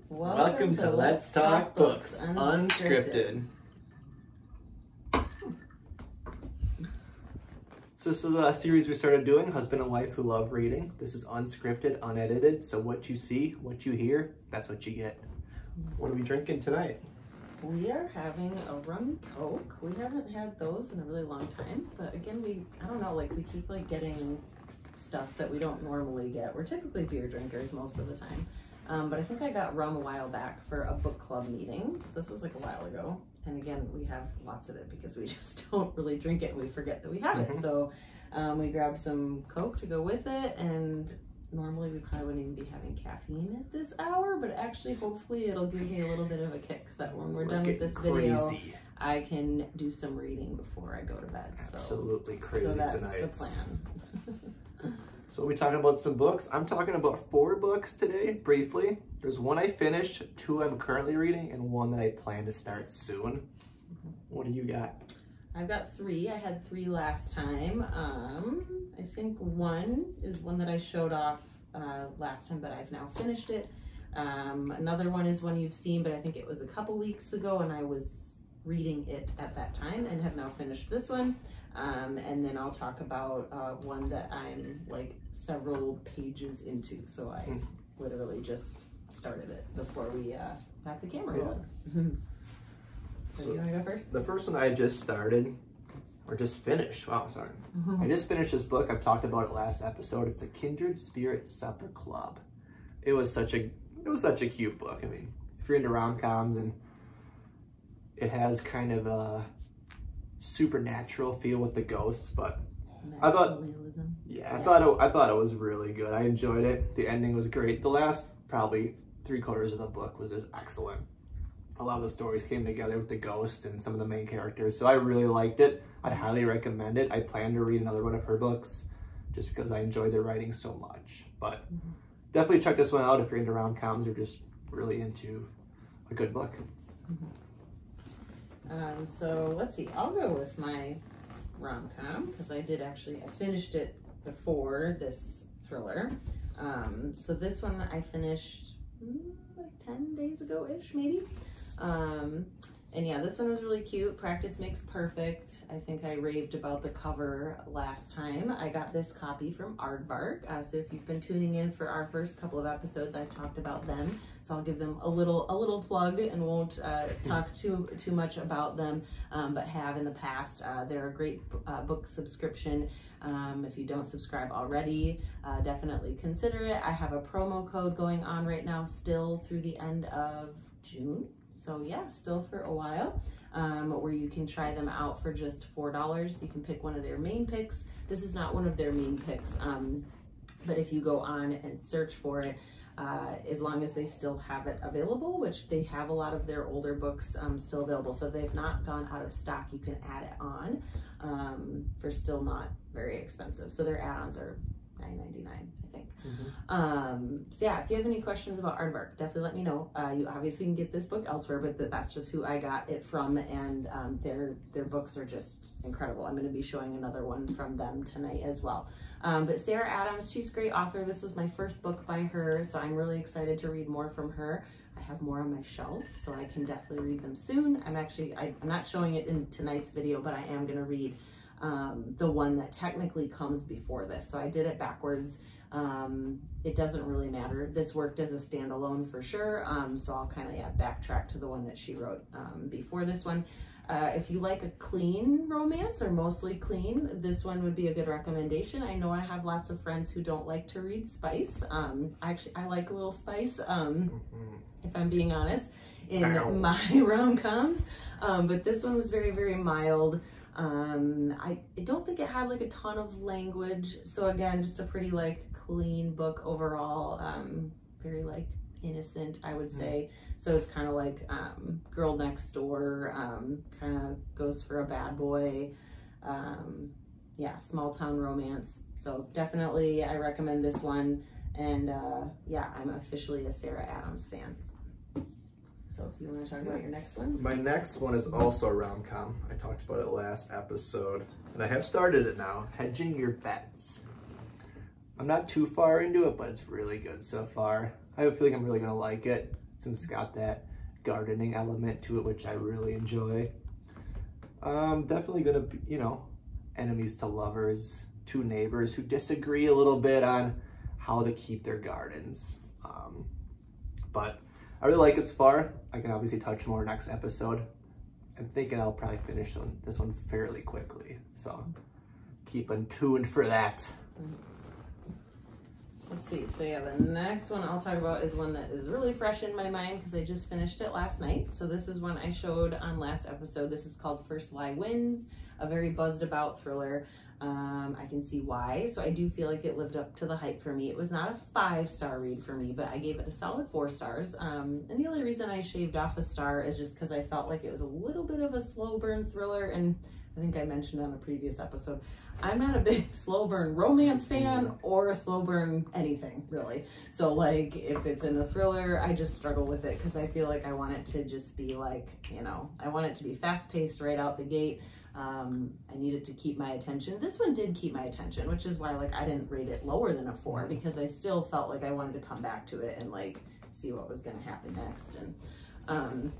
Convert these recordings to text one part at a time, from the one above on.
Welcome to Let's Talk Books, Unscripted. So this is a series we started doing, husband and wife who love reading. This is unscripted, unedited, so what you see, what you hear, that's what you get. What are we drinking tonight? We are having a rum Coke. We haven't had those in a really long time, but again, we keep getting stuff that we don't normally get. We're typically beer drinkers most of the time. But I think I got rum a while back for a book club meeting. So this was a while ago. And again, we have lots of it because we just don't really drink it and we forget that we have it. So we grabbed some Coke to go with it. And normally we probably wouldn't even be having caffeine at this hour, but actually hopefully it'll give me a little bit of a kick so that when we're done with this video, I can do some reading before I go to bed. Absolutely crazy so that's tonight. The plan. So we're talking about some books. I'm talking about 4 books today, briefly. There's one I finished, 2 I'm currently reading, and 1 that I plan to start soon. What do you got? I've got 3. I had 3 last time. I think 1 is one that I showed off last time, but I've now finished it. Another one is one you've seen, but I think it was a couple weeks ago, and I was reading it at that time and have now finished this one. And then I'll talk about one that I'm several pages into. So I literally just started it before we got the camera rolling. So you want to go first? The first one I just started, or just finished. Wow, sorry. I just finished this book. I've talked about it last episode. It's the Kindred Spirit Supper Club. It was such a cute book. I mean, if you're into rom-coms, and it has kind of a supernatural feel with the ghosts, but I thought realism. I thought it was really good. I enjoyed it. The ending was great. The last probably 3/4 of the book was just excellent. A lot of the stories came together with the ghosts and some of the main characters, so I really liked it. I'd highly recommend it. I plan to read another one of her books just because I enjoyed their writing so much. But definitely check this one out if you're into rom-coms or just really into a good book. So let's see, I'll go with my rom-com because I finished it before this thriller. So this one I finished 10 days ago-ish, maybe. And yeah, this one was really cute. Practice makes perfect. I think I raved about the cover last time. I got this copy from Aardvark. So if you've been tuning in for our first couple of episodes, I've talked about them. So I'll give them a little plug and won't talk too much about them, but have in the past. They're a great book subscription. If you don't subscribe already, definitely consider it. I have a promo code going on right now, still through the end of June. So yeah, still for a while, where you can try them out for just $4. You can pick one of their main picks. This is not one of their main picks, but if you go on and search for it, as long as they still have it available, which they have a lot of their older books still available. So if they've not gone out of stock, you can add it on for still not very expensive. So their add-ons are $9.99, I think. So yeah, if you have any questions about Aardvark, definitely let me know. You obviously can get this book elsewhere, but that's just who I got it from, and their books are just incredible. I'm going to be showing another one from them tonight as well. But Sarah Adams, she's a great author. This was my first book by her, so I'm really excited to read more from her. I have more on my shelf, so I can definitely read them soon. I'm not showing it in tonight's video, but I am going to read the one that technically comes before this. So I did it backwards. It doesn't really matter. This worked as a standalone for sure. So I'll kind of backtrack to the one that she wrote before this one. If you like a clean romance or mostly clean, this one would be a good recommendation. I know I have lots of friends who don't like to read spice. I like a little spice, if I'm being honest, in my rom-coms. But this one was very, very mild. I don't think it had a ton of language. So again, just a pretty clean book overall. Very innocent, I would say. So it's kind of girl next door, kind of goes for a bad boy. Yeah, small town romance. So definitely I recommend this one. And yeah, I'm officially a Sarah Adams fan. So if you want to talk about your next one. My next one is also a rom-com. I talked about it last episode, and I have started it now. Hedging Your Bets. I'm not too far into it, but it's really good so far. I have a feeling I'm really gonna like it since it's got that gardening element to it, which I really enjoy. Definitely gonna be, you know, enemies to lovers, two neighbors who disagree a little bit on how to keep their gardens. But I really like it so far. I can obviously touch more next episode. I'm thinking I'll probably finish this one fairly quickly. So keep tuned for that. Let's see. So yeah, the next one I'll talk about is one that is really fresh in my mind because I just finished it last night. So this is one I showed on last episode. This is called First Lie Wins, a very buzzed about thriller. I can see why. So I do feel like it lived up to the hype for me. It was not a 5-star read for me, but I gave it a solid 4 stars. And the only reason I shaved off a star is just because I felt like it was a little bit of a slow burn thriller. And I think I mentioned on a previous episode, I'm not a big slow burn romance fan or a slow burn anything really. So like if it's in a thriller, I just struggle with it because I feel like I want it to just be like, you know, I want it to be fast paced right out the gate. I needed to keep my attention. This one did keep my attention, which is why like I didn't rate it lower than a 4 because I still felt like I wanted to come back to it and like see what was going to happen next. And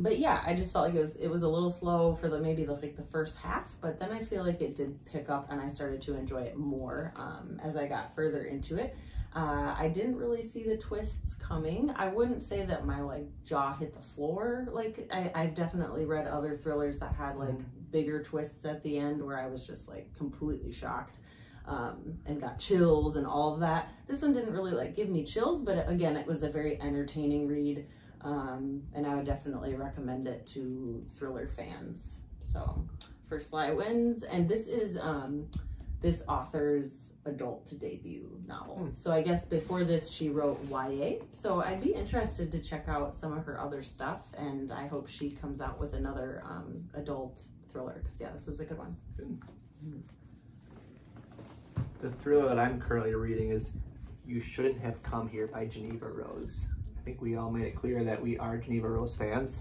but yeah, I just felt like it was a little slow for maybe the first half, but then I feel like it did pick up and I started to enjoy it more as I got further into it. I didn't really see the twists coming. I wouldn't say that my like jaw hit the floor. Like I've definitely read other thrillers that had like bigger twists at the end where I was just like completely shocked and got chills and all of that. This one didn't really like give me chills, but again, it was a very entertaining read. And I would definitely recommend it to thriller fans. So First Lie Wins, and this is this author's adult debut novel. So I guess before this she wrote YA, so I'd be interested to check out some of her other stuff, and I hope she comes out with another adult thriller, because yeah, this was a good one. The thriller that I'm currently reading is You Shouldn't Have Come Here by Geneva Rose. I think we all made it clear that we are Geneva Rose fans.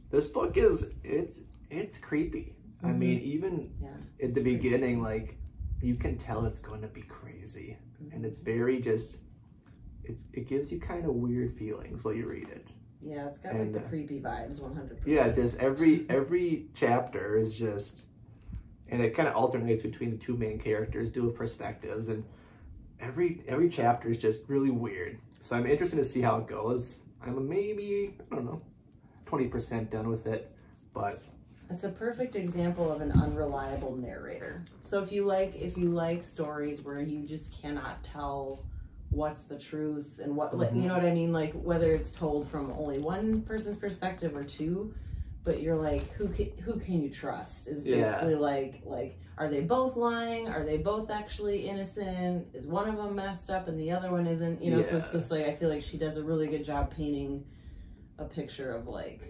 This book is, it's creepy. I mean, even at the beginning, like, you can tell it's going to be crazy. And it's very just, it gives you kind of weird feelings while you read it. Yeah, it's got like the creepy vibes, 100%. Yeah, just every chapter is just, and it kind of alternates between the two main characters, dual perspectives, and every chapter is just really weird. So I'm interested to see how it goes. I'm maybe, I don't know, 20% done with it, but it's a perfect example of an unreliable narrator. So if you like stories where you just cannot tell what's the truth and what, you know what I mean? Like whether it's told from only one person's perspective or two, but you're like, who can you trust? Is basically like, are they both lying? Are they both actually innocent? Is one of them messed up and the other one isn't? You know, so it's just like, I feel like she does a really good job painting a picture of like,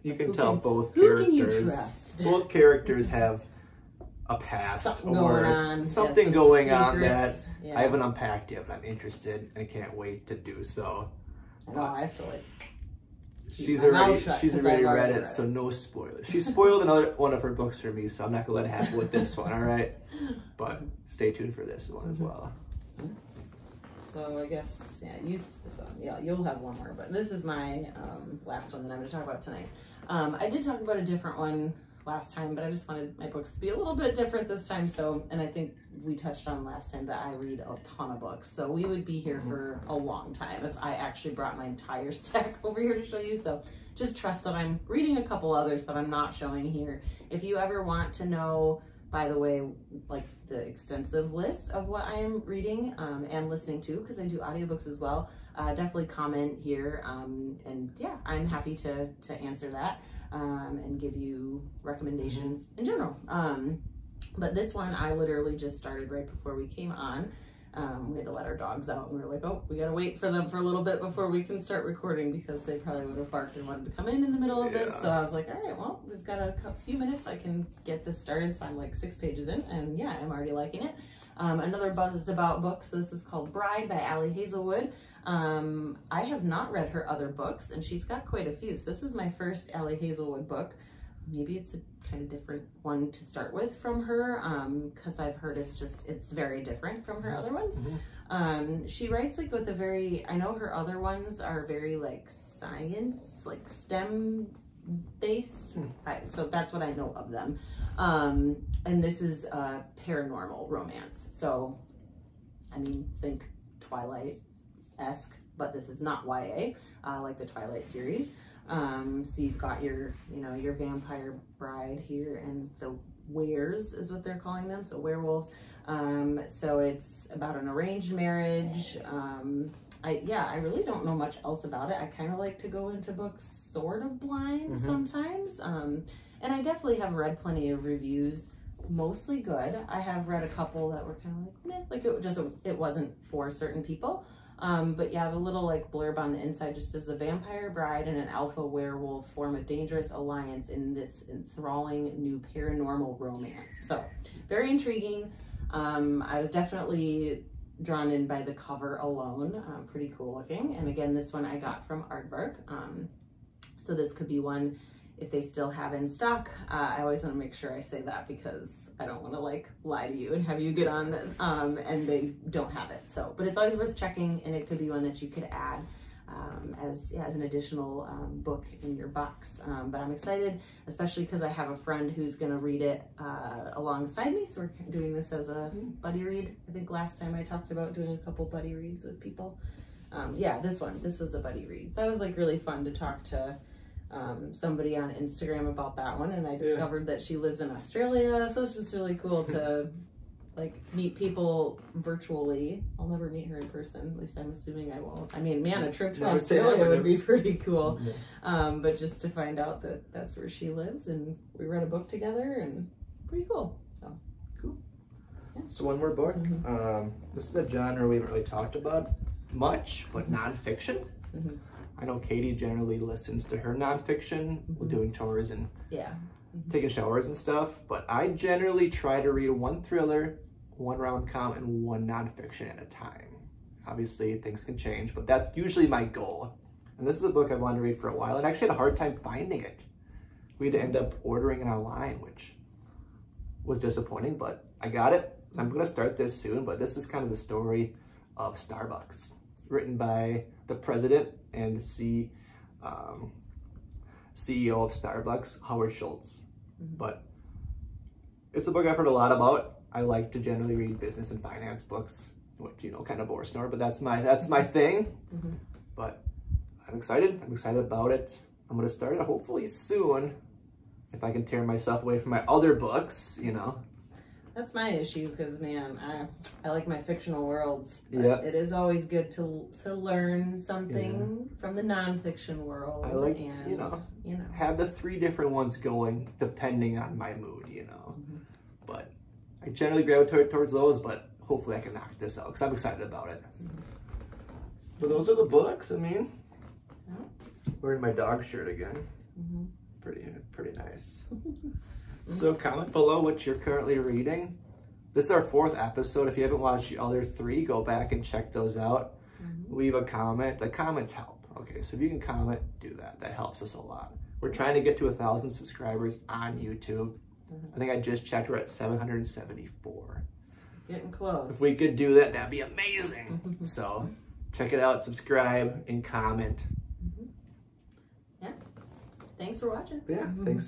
you can tell both characters. Who can you trust? Both characters have a past something going on. Something going on that I haven't unpacked yet, but I'm interested and I can't wait to do so. No, I have to like. She's already read it, so no spoilers. She spoiled another one of her books for me, so I'm not gonna let it happen with this one. All right, but stay tuned for this one as well. So I guess you'll have one more, but this is my last one that I'm going to talk about tonight. I did talk about a different one last time, but I just wanted my books to be a little bit different this time. So, and I think we touched on last time that I read a ton of books, so we would be here for a long time if I actually brought my entire stack over here to show you. So just trust that I'm reading a couple others that I'm not showing here. If you ever want to know, by the way, like the extensive list of what I am reading and listening to, because I do audiobooks as well, definitely comment here. And yeah, I'm happy to answer that and give you recommendations in general. But this one I literally just started right before we came on. We had to let our dogs out and we were like, oh, we gotta wait for them for a little bit before we can start recording because they probably would have barked and wanted to come in the middle of this. So I was like, all right, well, we've got a few minutes. I can get this started. So I'm like 6 pages in and yeah, I'm already liking it. Another buzz is about books. This is called Bride by Allie Hazelwood. I have not read her other books and she's got quite a few. So this is my first Allie Hazelwood book, maybe it's a kind of different one to start with from her, because I've heard it's very different from her other ones. She writes like with a very, I know her other ones are very like science, like STEM based. So that's what I know of them. And this is a paranormal romance. So, I mean, think Twilight-esque, but this is not YA, like the Twilight series. So you've got your, you know, your vampire bride here, and the wares is what they're calling them, so werewolves. So it's about an arranged marriage. I really don't know much else about it. I kind of like to go into books sort of blind sometimes. And I definitely have read plenty of reviews, mostly good. I have read a couple that were kind of like, meh, like it wasn't for certain people. But yeah, the little like blurb on the inside just says, a vampire bride and an alpha werewolf form a dangerous alliance in this enthralling new paranormal romance. So very intriguing. I was definitely drawn in by the cover alone. Pretty cool looking. And again, this one I got from Aardvark. So this could be one if they still have in stock. I always want to make sure I say that because I don't want to like lie to you and have you get on and they don't have it. So, but it's always worth checking, and it could be one that you could add as an additional book in your box. But I'm excited, especially because I have a friend who's going to read it alongside me. So we're doing this as a buddy read. I think last time I talked about doing a couple buddy reads with people. Yeah, this was a buddy read. So that was like really fun to talk to somebody on Instagram about that one, and I discovered that she lives in Australia, so it's just really cool to like meet people virtually. I'll never meet her in person, at least I'm assuming I won't. I mean, man, a trip to Australia would be pretty cool. But just to find out that that's where she lives, and we read a book together, and pretty cool. So cool. Yeah. So one more book. This is a genre we haven't really talked about much, but nonfiction. I know Katie generally listens to her nonfiction, doing tours and taking showers and stuff, but I generally try to read one thriller, one rom-com, and one nonfiction at a time. Obviously, things can change, but that's usually my goal. And this is a book I've wanted to read for a while, and I actually had a hard time finding it. We had to end up ordering it online, which was disappointing, but I got it. I'm going to start this soon, but this is kind of the story of Starbucks, written by the president and CEO of Starbucks, Howard Schultz. But it's a book I've heard a lot about. I like to generally read business and finance books, which, you know, kind of bore snore, but that's my thing. But I'm excited about it. I'm going to start it hopefully soon, if I can tear myself away from my other books, you know. That's my issue, because man, I like my fictional worlds. But it is always good to learn something from the nonfiction world. I like, and, you know, have the 3 different ones going depending on my mood, you know. But I generally gravitate towards those, but hopefully I can knock this out because I'm excited about it. So those are the books. I mean, wearing my dog shirt again. Pretty nice. So comment below what you're currently reading. This is our 4th episode. If you haven't watched the other 3, go back and check those out. Leave a comment. The comments help. Okay, so if you can comment, do that. That helps us a lot. We're trying to get to 1,000 subscribers on YouTube. I think I just checked, we're at 774. Getting close. If we could do that, that'd be amazing. So check it out, subscribe, and comment. Yeah. Thanks for watching. Yeah, thanks.